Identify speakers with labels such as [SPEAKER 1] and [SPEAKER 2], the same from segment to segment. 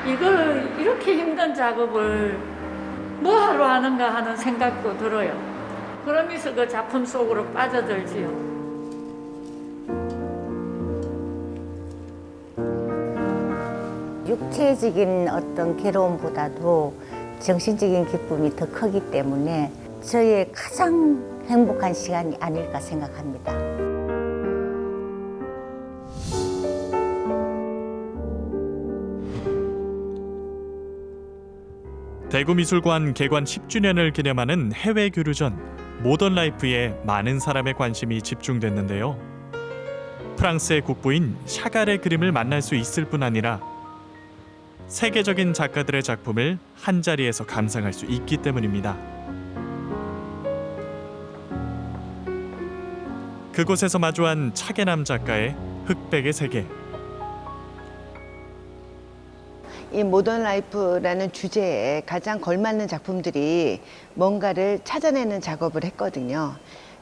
[SPEAKER 1] 이걸 이렇게 힘든 작업을 뭐하러 하는가 하는 생각도 들어요. 그러면서 그 작품 속으로 빠져들지요.
[SPEAKER 2] 육체적인 어떤 괴로움보다도 정신적인 기쁨이 더 크기 때문에 저의 가장 행복한 시간이 아닐까 생각합니다.
[SPEAKER 3] 대구미술관 개관 10주년을 기념하는 해외 교류전 모던라이프에 많은 사람의 관심이 집중됐는데요. 프랑스의 국보인 샤갈의 그림을 만날 수 있을 뿐 아니라 세계적인 작가들의 작품을 한자리에서 감상할 수 있기 때문입니다. 그곳에서 마주한 차계남 작가의 흑백의 세계.
[SPEAKER 4] 이 모던 라이프라는 주제에 가장 걸맞는 작품들이 뭔가를 찾아내는 작업을 했거든요.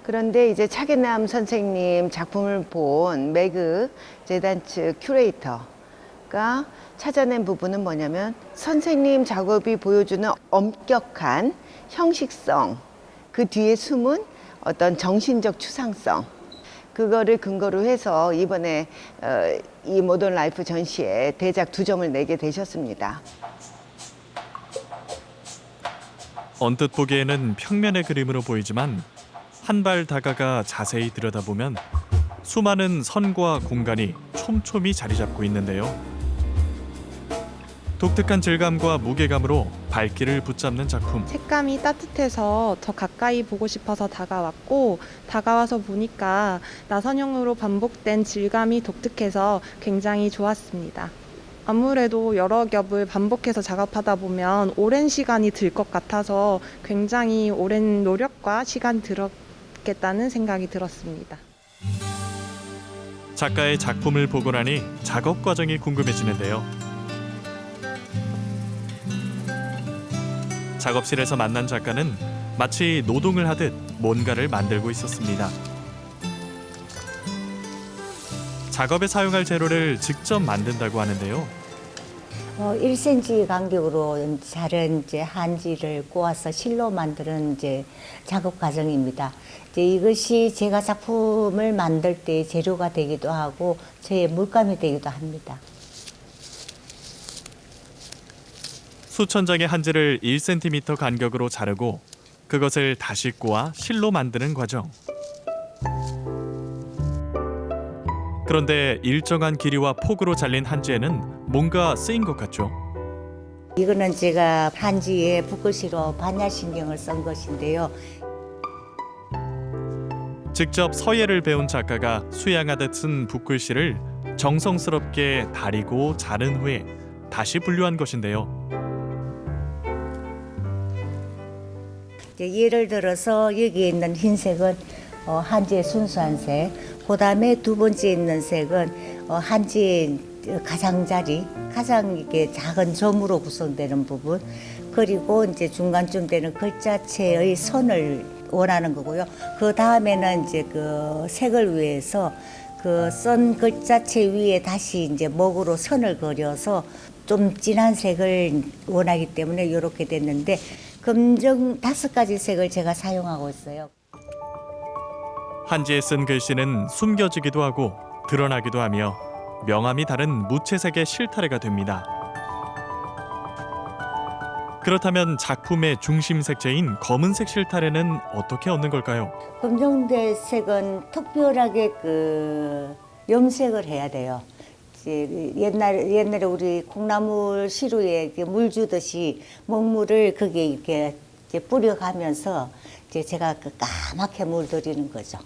[SPEAKER 4] 그런데 이제 차계남 선생님 작품을 본 매그 재단츠 큐레이터가 찾아낸 부분은 뭐냐면 선생님 작업이 보여주는 엄격한 형식성, 그 뒤에 숨은 어떤 정신적 추상성, 그거를 근거로 해서 이번에 이 모던 라이프 전시에 대작 2점을 내게 되셨습니다.
[SPEAKER 3] 언뜻 보기에는 평면의 그림으로 보이지만 한 발 다가가 자세히 들여다보면 수많은 선과 공간이 촘촘히 자리 잡고 있는데요. 독특한 질감과 무게감으로 발길을 붙잡는 작품.
[SPEAKER 5] 색감이 따뜻해서 더 가까이 보고 싶어서 다가왔고, 다가와서 보니까 나선형으로 반복된 질감이 독특해서 굉장히 좋았습니다. 아무래도 여러 겹을 반복해서 작업하다 보면 오랜 시간이 들 것 같아서 굉장히 오랜 노력과 시간이 들었겠다는 생각이 들었습니다.
[SPEAKER 3] 작가의 작품을 보고 나니 작업 과정이 궁금해지는데요. 작업실에서 만난 작가는 마치 노동을 하듯 뭔가를 만들고 있었습니다. 작업에 사용할 재료를 직접 만든다고 하는데요.
[SPEAKER 2] 1cm 간격으로 자른 이제 한지를 꼬아서 실로 만드는 이제 작업 과정입니다. 이제 이것이 제가 작품을 만들 때 재료가 되기도 하고 저의 물감이 되기도 합니다.
[SPEAKER 3] 수천 장의 한지를 1cm 간격으로 자르고 그것을 다시 꼬아 실로 만드는 과정. 그런데 일정한 길이와 폭으로 잘린 한지에는 뭔가 쓰인 것 같죠.
[SPEAKER 2] 이거는 제가 한지에 붓글씨로 반야신경을 쓴 것인데요.
[SPEAKER 3] 직접 서예를 배운 작가가 수양하듯 쓴 붓글씨를 정성스럽게 다리고 자른 후에 다시 분류한 것인데요.
[SPEAKER 2] 예를 들어서 여기 있는 흰색은 한지의 순수한 색, 그 다음에 두 번째 있는 색은 한지의 가장자리, 가장 이게 작은 점으로 구성되는 부분, 그리고 이제 중간쯤 되는 글자체의 선을 원하는 거고요. 그 다음에는 이제 그 색을 위해서 그 쓴 글자체 위에 다시 이제 목으로 선을 그려서 좀 진한 색을 원하기 때문에 이렇게 됐는데, 검정 5가지 색을 제가 사용하고 있어요.
[SPEAKER 3] 한지에 쓴 글씨는 숨겨지기도 하고 드러나기도 하며 명암이 다른 무채색의 실타래가 됩니다. 그렇다면 작품의 중심 색채인 검은색 실타래는 어떻게 얻는 걸까요?
[SPEAKER 2] 검정대 색은 특별하게 그 염색을 해야 돼요. 이제 옛날에 우리 콩나물 시루에 이렇게 물 주듯이 먹물을 거기에 이렇게 이제 뿌려가면서 이제 제가 그 까맣게 물들이는 거죠.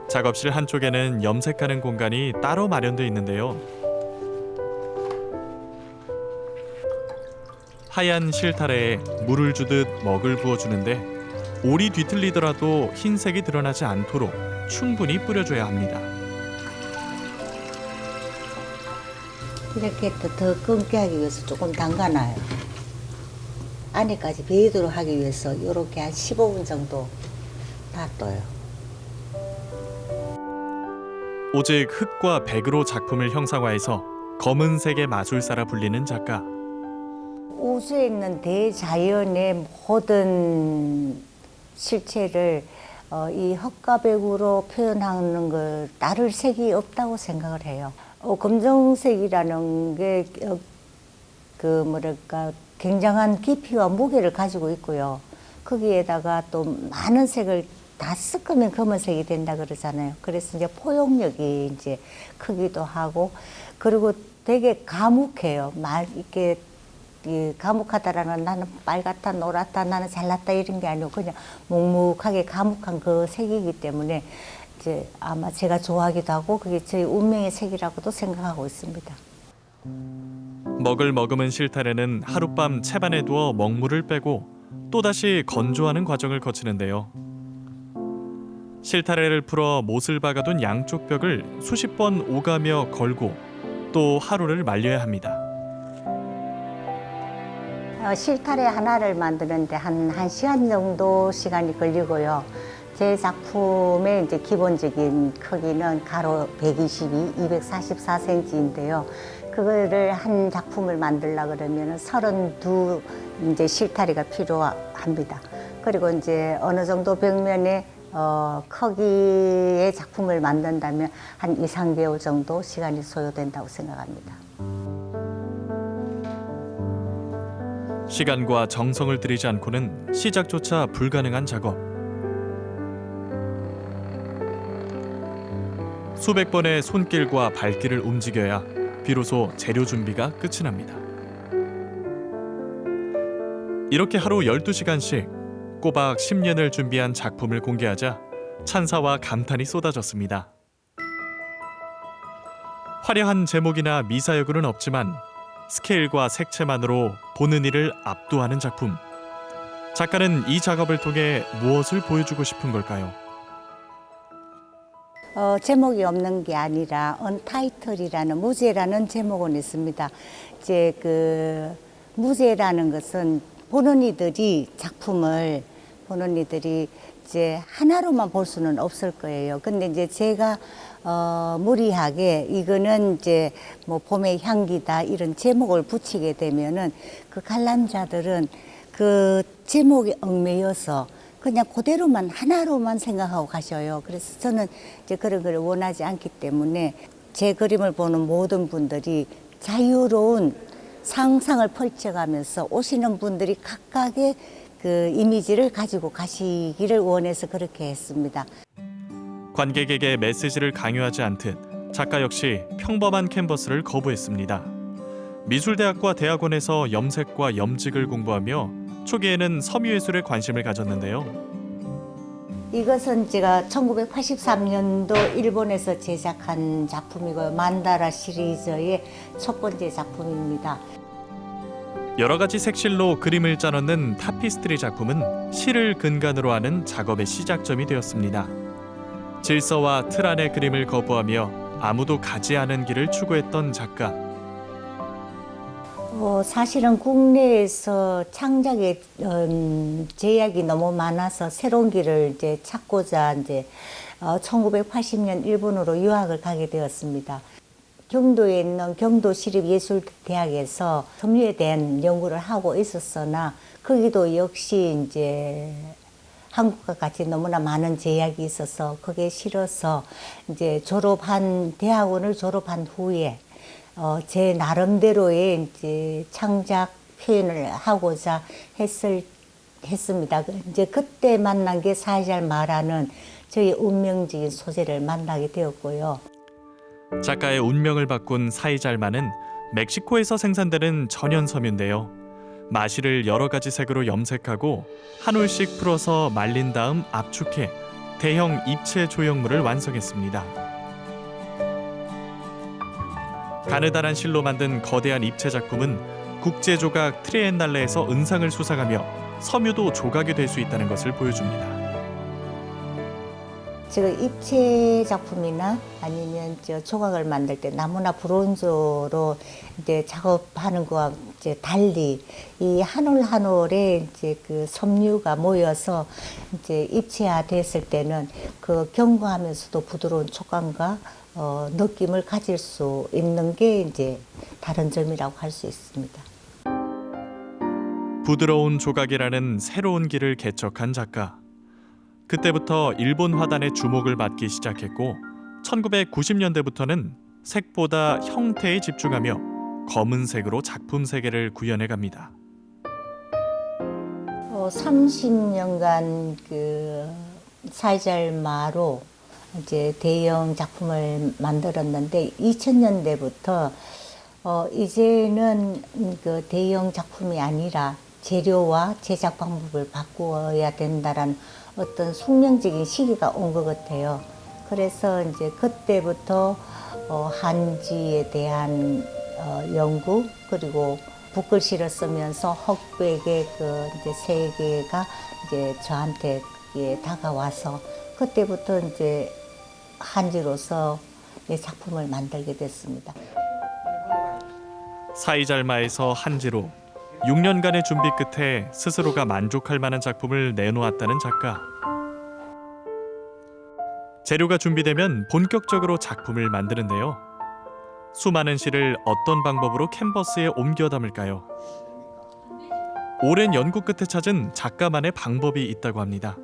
[SPEAKER 3] 작업실 한쪽에는 염색하는 공간이 따로 마련되어 있는데요. 하얀 실타래에 물을 주듯 먹을 부어주는데 올이 뒤틀리더라도 흰색이 드러나지 않도록 충분히 뿌려줘야 합니다.
[SPEAKER 2] 이렇게 더 검게 하기 위해서 조금 담가놔요. 안에까지 배이도록 하기 위해서 이렇게 한 15분 정도 놔둬요.
[SPEAKER 3] 오직 흙과 백으로 작품을 형상화해서 검은색의 마술사라 불리는 작가.
[SPEAKER 2] 우주에 있는 대자연의 모든 실체를 이 흙과 백으로 표현하는 걸 다를 색이 없다고 생각을 해요. 검정색이라는 게 그 뭐랄까 굉장한 깊이와 무게를 가지고 있고요. 거기에다가 또 많은 색을 다 섞으면 검은색이 된다 그러잖아요. 그래서 이제 포용력이 이제 크기도 하고, 그리고 되게 과묵해요. 이렇게 과묵하다라는, 나는 빨갛다, 노랗다, 나는 잘났다 이런 게 아니고 그냥 묵묵하게 과묵한 그 색이기 때문에 이제 아마 제가 좋아하기도 하고 그게 저희 운명의 색이라고도 생각하고 있습니다.
[SPEAKER 3] 먹을 머금은 실타래는 하룻밤 채반에 두어 먹물을 빼고 또다시 건조하는 과정을 거치는데요. 실타래를 풀어 못을 박아둔 양쪽 벽을 수십 번 오가며 걸고 또 하루를 말려야 합니다.
[SPEAKER 2] 실타래 하나를 만드는데 한 1시간 정도 시간이 걸리고요. 제 작품의 이제 기본적인 크기는 가로 122, 244cm인데요. 그거를 한 작품을 만들려고 그러면 32 이제 실타래가 필요합니다. 그리고 이제 어느 정도 벽면에 크기의 작품을 만든다면 한 2, 3개월 정도 시간이 소요된다고 생각합니다.
[SPEAKER 3] 시간과 정성을 들이지 않고는 시작조차 불가능한 작업. 수백 번의 손길과 발길을 움직여야 비로소 재료 준비가 끝이 납니다. 이렇게 하루 12시간씩 꼬박 10년을 준비한 작품을 공개하자 찬사와 감탄이 쏟아졌습니다. 화려한 제목이나 미사여구는 없지만 스케일과 색채만으로 보는 이를 압도하는 작품. 작가는 이 작업을 통해 무엇을 보여주고 싶은 걸까요?
[SPEAKER 2] 제목이 없는 게 아니라 언타이틀이라는 무제라는 제목은 있습니다. 이제 그 무제라는 것은 보는 이들이 이제 하나로만 볼 수는 없을 거예요. 근데 이제 제가 무리하게 이거는 이제 뭐 봄의 향기다 이런 제목을 붙이게 되면은 그 관람자들은 그 제목에 얽매여서 그냥 그대로만 하나로만 생각하고 가셔요. 그래서 저는 이제 그런 걸 원하지 않기 때문에 제 그림을 보는 모든 분들이 자유로운 상상을 펼쳐가면서 오시는 분들이 각각의 그 이미지를 가지고 가시기를 원해서 그렇게 했습니다.
[SPEAKER 3] 관객에게 메시지를 강요하지 않듯 작가 역시 평범한 캔버스를 거부했습니다. 미술대학과 대학원에서 염색과 염직을 공부하며 초기에는 섬유예술에 관심을 가졌는데요.
[SPEAKER 2] 이것은 제가 1983년도 일본에서 제작한 작품이고요. 만다라 시리즈의 첫 번째 작품입니다.
[SPEAKER 3] 여러 가지 색실로 그림을 짜놓는 타피스트리 작품은 실을 근간으로 하는 작업의 시작점이 되었습니다. 질서와 틀 안의 그림을 거부하며 아무도 가지 않은 길을 추구했던 작가.
[SPEAKER 2] 사실은 국내에서 창작의 제약이 너무 많아서 새로운 길을 이제 찾고자 이제 1980년 일본으로 유학을 가게 되었습니다. 경도에 있는 경도시립예술대학에서 섬유에 대한 연구를 하고 있었으나 거기도 역시 이제 한국과 같이 너무나 많은 제약이 있어서 그게 싫어서 이제 대학원을 졸업한 후에 제 나름대로의 이제 창작 표현을 하고자 했습니다. 이제 그때 만난 게 사이잘 마라는 저희 운명적인 소재를 만나게 되었고요.
[SPEAKER 3] 작가의 운명을 바꾼 사이잘마는 멕시코에서 생산되는 천연 섬유인데요. 마실을 여러 가지 색으로 염색하고 한 올씩 풀어서 말린 다음 압축해 대형 입체 조형물을 완성했습니다. 가느다란 실로 만든 거대한 입체 작품은 국제조각 트리엔날레에서 은상을 수상하며 섬유도 조각이 될 수 있다는 것을 보여줍니다.
[SPEAKER 2] 제가 입체 작품이나 아니면 조각을 만들 때 나무나 브론즈로 이제 작업하는 거와 이제 달리 이 한 올 한 올에 이제 그 섬유가 모여서 이제 입체화 됐을 때는 그 견고하면서도 부드러운 촉감과 느낌을 가질 수 있는 게 이제 다른 점이라고 할 수 있습니다.
[SPEAKER 3] 부드러운 조각이라는 새로운 길을 개척한 작가. 그때부터 일본 화단의 주목을 받기 시작했고 1990년대부터는 색보다 형태에 집중하며 검은색으로 작품 세계를 구현해 갑니다.
[SPEAKER 2] 30년간 그 사이잘마로 이제 대형 작품을 만들었는데 2000년대부터 이제는 그 대형 작품이 아니라 재료와 제작 방법을 바꾸어야 된다라는 어떤 숙명적인 시기가 온 것 같아요. 그래서 이제 그때부터 한지에 대한 연구, 그리고 붓글씨를 쓰면서 흑백의 그 이제 세계가 이제 저한테 다가와서 그때부터 이제 한지로서 작품을 만들게 됐습니다.
[SPEAKER 3] 사이잘마에서 한지로 6년간의 준비 끝에 스스로가 만족할 만한 작품을 내놓았다는 작가. 재료가 준비되면 본격적으로 작품을 만드는데요. 수많은 시를 어떤 방법으로 캔버스에 옮겨 담을까요? 오랜 연구 끝에 찾은 작가만의 방법이 있다고 합니다.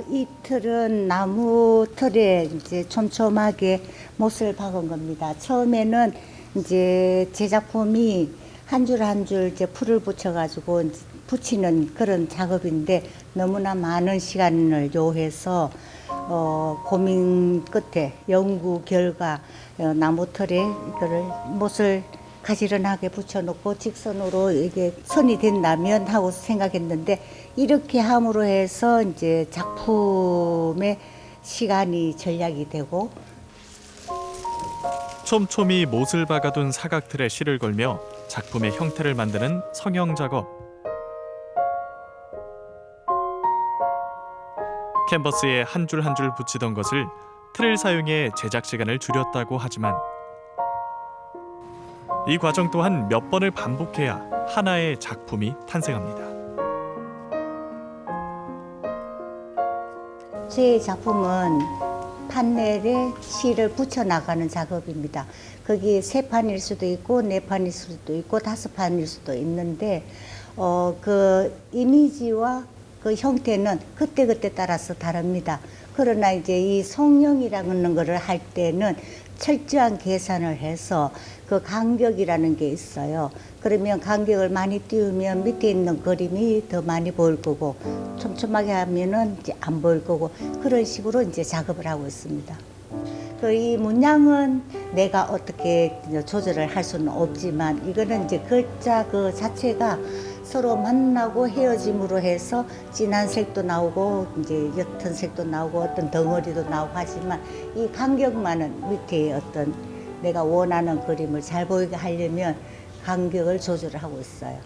[SPEAKER 2] 이 틀은 나무 틀에 이제 촘촘하게 못을 박은 겁니다. 처음에는 이제 제 작품이 한 줄 한 줄 이제 풀을 붙여가지고 붙이는 그런 작업인데 너무나 많은 시간을 요해서 고민 끝에 연구 결과 나무 틀에 이거를 못을 가지런하게 붙여놓고 직선으로 이게 선이 된다면 하고 생각했는데 이렇게 함으로 해서 이제 작품의 시간이 절약이 되고
[SPEAKER 3] 촘촘히 못을 박아둔 사각틀에 실을 걸며 작품의 형태를 만드는 성형 작업. 캔버스에 한 줄 한 줄 붙이던 것을 틀을 사용해 제작 시간을 줄였다고 하지만 이 과정 또한 몇 번을 반복해야 하나의 작품이 탄생합니다.
[SPEAKER 2] 제 작품은 판넬에 실을 붙여나가는 작업입니다. 거기 3판일 수도 있고 4판일 수도 있고 5판일 수도 있는데 그 이미지와 그 형태는 그때그때 따라서 다릅니다. 그러나 이제 이 성형이라는 거를 할 때는 철저한 계산을 해서 그 간격이라는 게 있어요. 그러면 간격을 많이 띄우면 밑에 있는 그림이 더 많이 보일 거고 촘촘하게 하면은 이제 안 보일 거고 그런 식으로 이제 작업을 하고 있습니다. 그 이 문양은 내가 어떻게 조절을 할 수는 없지만 이거는 이제 글자 그 자체가 서로 만나고 헤어짐으로 해서 진한 색도 나오고 이제 옅은 색도 나오고 어떤 덩어리도 나오고 하지만 이 간격만은 밑에 어떤 내가 원하는 그림을 잘 보이게 하려면 간격을 조절을 하고 있어요.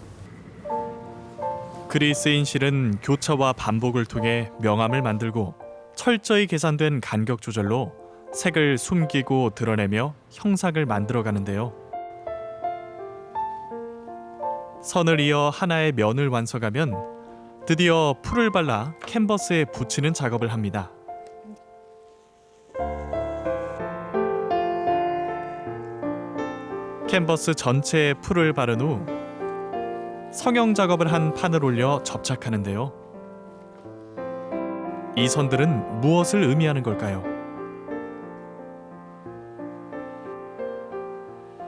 [SPEAKER 3] 글이 쓰인 실은 교차와 반복을 통해 명암을 만들고 철저히 계산된 간격 조절로 색을 숨기고 드러내며 형상을 만들어가는데요. 선을 이어 하나의 면을 완성하면 드디어 풀을 발라 캔버스에 붙이는 작업을 합니다. 캔버스 전체에 풀을 바른 후 성형 작업을 한 판을 올려 접착하는데요. 이 선들은 무엇을 의미하는 걸까요?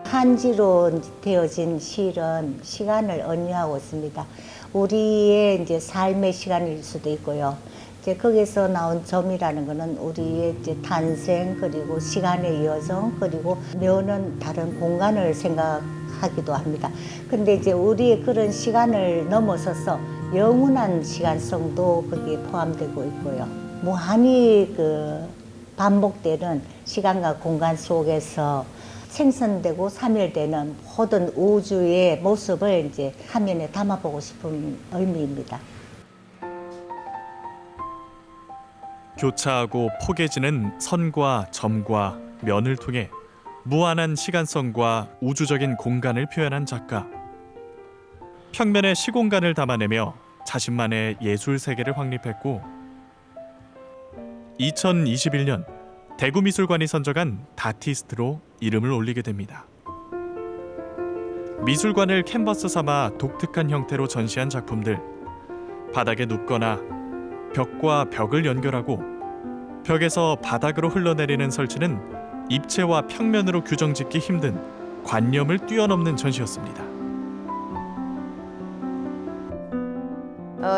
[SPEAKER 2] 한지로 되어진 실은 시간을 의미하고 있습니다. 우리의 이제 삶의 시간일 수도 있고요. 이제 거기서 나온 점이라는 것은 우리의 이제 탄생 그리고 시간의 여정 그리고 묘는 다른 공간을 생각하기도 합니다. 근데 이제 우리의 그런 시간을 넘어서서 영원한 시간성도 거기에 포함되고 있고요. 무한히 그 반복되는 시간과 공간 속에서 생성되고 사멸되는 모든 우주의 모습을 이제 화면에 담아보고 싶은 의미입니다.
[SPEAKER 3] 교차하고 포개지는 선과 점과 면을 통해 무한한 시간성과 우주적인 공간을 표현한 작가. 평면의 시공간을 담아내며 자신만의 예술 세계를 확립했고 2021년 대구미술관이 선정한 다티스트로 이름을 올리게 됩니다. 미술관을 캔버스 삼아 독특한 형태로 전시한 작품들, 바닥에 눕거나 벽과 벽을 연결하고 벽에서 바닥으로 흘러내리는 설치는 입체와 평면으로 규정짓기 힘든 관념을 뛰어넘는 전시였습니다.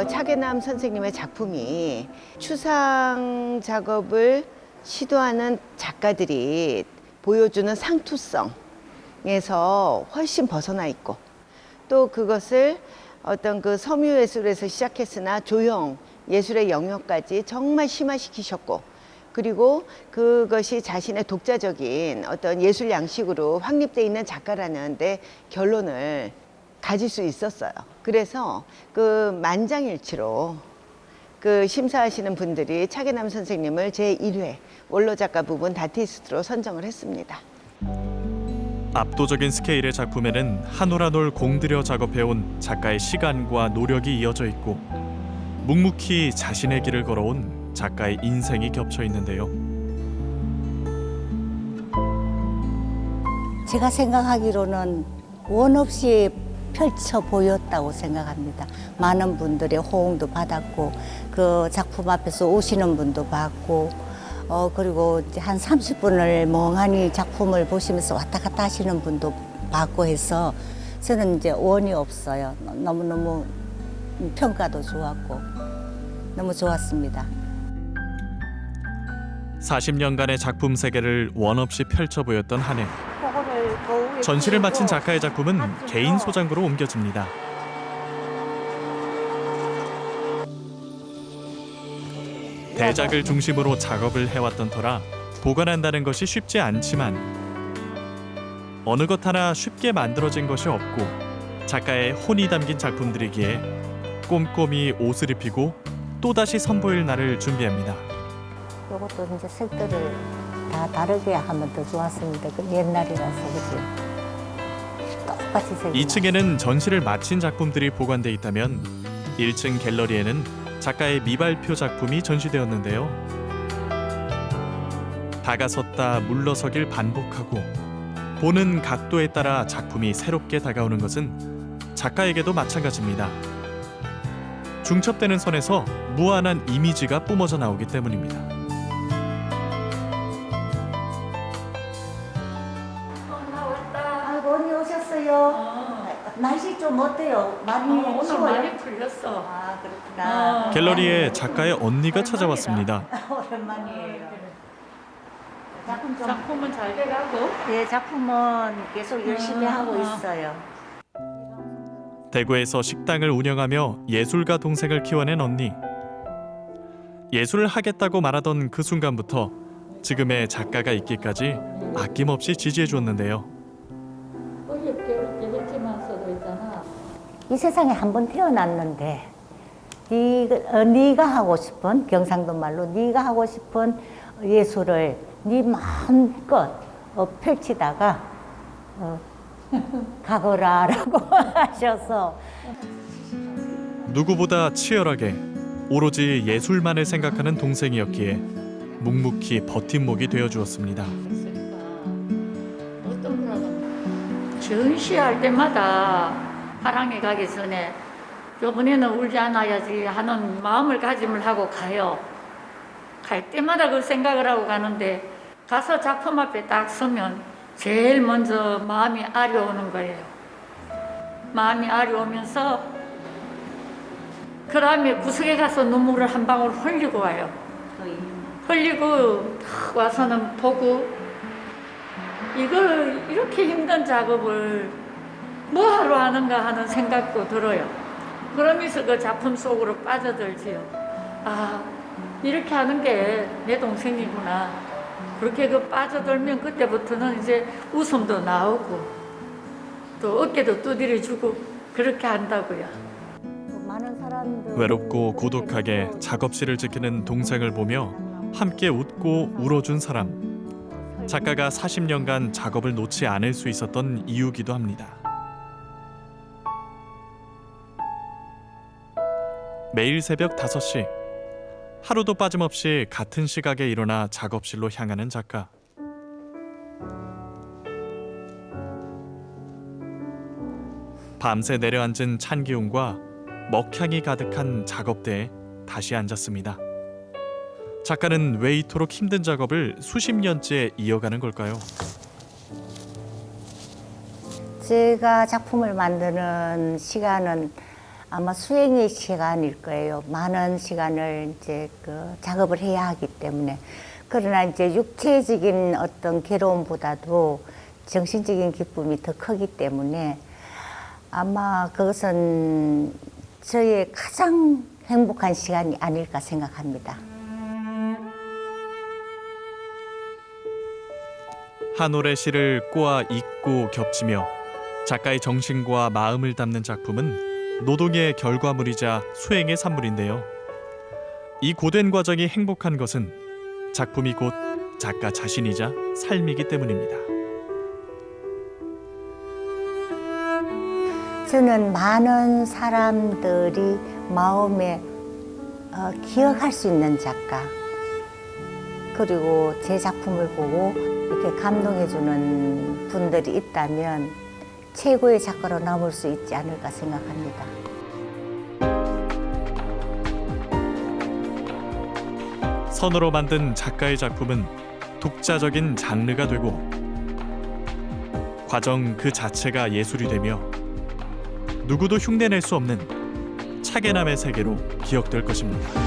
[SPEAKER 4] 차계남 선생님의 작품이 추상 작업을 시도하는 작가들이 보여주는 상투성에서 훨씬 벗어나 있고, 또 그것을 어떤 그 섬유예술에서 시작했으나 조형 예술의 영역까지 정말 심화시키셨고, 그리고 그것이 자신의 독자적인 어떤 예술 양식으로 확립되어 있는 작가라는 데 결론을 가질 수 있었어요. 그래서 그 만장일치로 그 심사하시는 분들이 차계남 선생님을 제1회 원로작가 부분 다티스트로 선정을 했습니다.
[SPEAKER 3] 압도적인 스케일의 작품에는 한 올 한 올 공들여 작업해온 작가의 시간과 노력이 이어져 있고, 묵묵히 자신의 길을 걸어온 작가의 인생이 겹쳐 있는데요.
[SPEAKER 2] 제가 생각하기로는 원 없이 펼쳐 보였다고 생각합니다. 많은 분들의 호응도 받았고, 그 작품 앞에서 오시는 분도 봤고, 그리고 이제 한 30분을 멍하니 작품을 보시면서 왔다 갔다 하시는 분도 봤고 해서 저는 이제 원이 없어요. 너무너무 평가도 좋았고 너무 좋았습니다.
[SPEAKER 3] 40년간의 작품 세계를 원 없이 펼쳐 보였던 한 해. 전시를 마친 작가의 작품은 개인 소장고로 옮겨집니다. 대작을 중심으로 작업을 해왔던 터라 보관한다는 것이 쉽지 않지만, 어느 것 하나 쉽게 만들어진 것이 없고 작가의 혼이 담긴 작품들이기에 꼼꼼히 옷을 입히고 또다시 선보일 날을 준비합니다.
[SPEAKER 2] 이것도 이제 색들을 다 다르게 하면 더 좋았습니다. 그 옛날이라서 그지. 똑같이 색이.
[SPEAKER 3] 2층에는 전시를 마친 작품들이 보관돼 있다면 1층 갤러리에는 작가의 미발표 작품이 전시되었는데요. 다가섰다 물러서길 반복하고 보는 각도에 따라 작품이 새롭게 다가오는 것은 작가에게도 마찬가지입니다. 중첩되는 선에서 무한한 이미지가 뿜어져 나오기 때문입니다.
[SPEAKER 2] 아이고 언니 오셨어요. 날씨 좀 어때요? 많이
[SPEAKER 1] 오늘
[SPEAKER 2] 추워요?
[SPEAKER 1] 많이 풀렸어.
[SPEAKER 2] 아 그렇구나.
[SPEAKER 3] 갤러리에 작가의 언니가 찾아왔습니다.
[SPEAKER 2] 오랜만이에요. 작품 좀.
[SPEAKER 1] 작품은 잘 돼가고.
[SPEAKER 2] 네, 작품은 계속 열심히 하고 있어요.
[SPEAKER 3] 대구에서 식당을 운영하며 예술가 동생을 키워낸 언니. 예술을 하겠다고 말하던 그 순간부터 지금의 작가가 있기까지 아낌없이 지지해 줬는데요.
[SPEAKER 1] 어렵게 했지만서도 있잖아.
[SPEAKER 2] 이 세상에 한 번 태어났는데 네가 하고 싶은, 경상도 말로 네가 하고 싶은 예술을 네 마음껏 펼치다가 가거라라고 하셔서
[SPEAKER 3] 누구보다 치열하게 오로지 예술만을 생각하는 동생이었기에 묵묵히 버팀목이 되어주었습니다.
[SPEAKER 1] 어떤 거라고 전시할 때마다 파랑에 가기 전에 이번에는 울지 않아야지 하는 마음을 가짐을 하고 가요. 갈 때마다 그 생각을 하고 가는데, 가서 작품 앞에 딱 서면 제일 먼저 마음이 아려오는 거예요. 마음이 아려오면서 그 다음에 구석에 가서 눈물을 한 방울 흘리고 와요. 흘리고 탁 와서는 보고, 이걸 이렇게 힘든 작업을 뭐하러 하는가 하는 생각도 들어요. 그러면서 그 작품 속으로 빠져들지요. 아, 이렇게 하는 게 내 동생이구나. 그렇게 그 빠져들면 그때부터는 이제 웃음도 나오고 또 어깨도 두드려주고 그렇게 한다고요.
[SPEAKER 2] 많은 사람들
[SPEAKER 3] 외롭고 고독하게 작업실을 지키는 동생을 보며 함께 웃고 울어준 사람. 작가가 40년간 작업을 놓지 않을 수 있었던 이유기도 합니다. 매일 새벽 5시 하루도 빠짐없이 같은 시각에 일어나 작업실로 향하는 작가. 밤새 내려앉은 찬 기운과 먹향이 가득한 작업대에 다시 앉았습니다. 작가는 왜 이토록 힘든 작업을 수십 년째 이어가는 걸까요?
[SPEAKER 2] 제가 작품을 만드는 시간은 아마 수행의 시간일 거예요. 많은 시간을 이제 작업을 해야 하기 때문에. 그러나 이제 육체적인 어떤 괴로움보다도 정신적인 기쁨이 더 크기 때문에 아마 그것은 저의 가장 행복한 시간이 아닐까 생각합니다.
[SPEAKER 3] 한 올의 시를 꼬아 읽고 겹치며 작가의 정신과 마음을 담는 작품은 노동의 결과물이자 수행의 산물인데요. 이 고된 과정이 행복한 것은 작품이 곧 작가 자신이자 삶이기 때문입니다.
[SPEAKER 2] 저는 많은 사람들이 마음에 기억할 수 있는 작가, 그리고 제 작품을 보고 이렇게 감동해주는 분들이 있다면 최고의 작가로 남을 수 있지 않을까 생각합니다.
[SPEAKER 3] 선으로 만든 작가의 작품은 독자적인 장르가 되고 과정 그 자체가 예술이 되며 누구도 흉내낼 수 없는 차계남의 세계로 기억될 것입니다.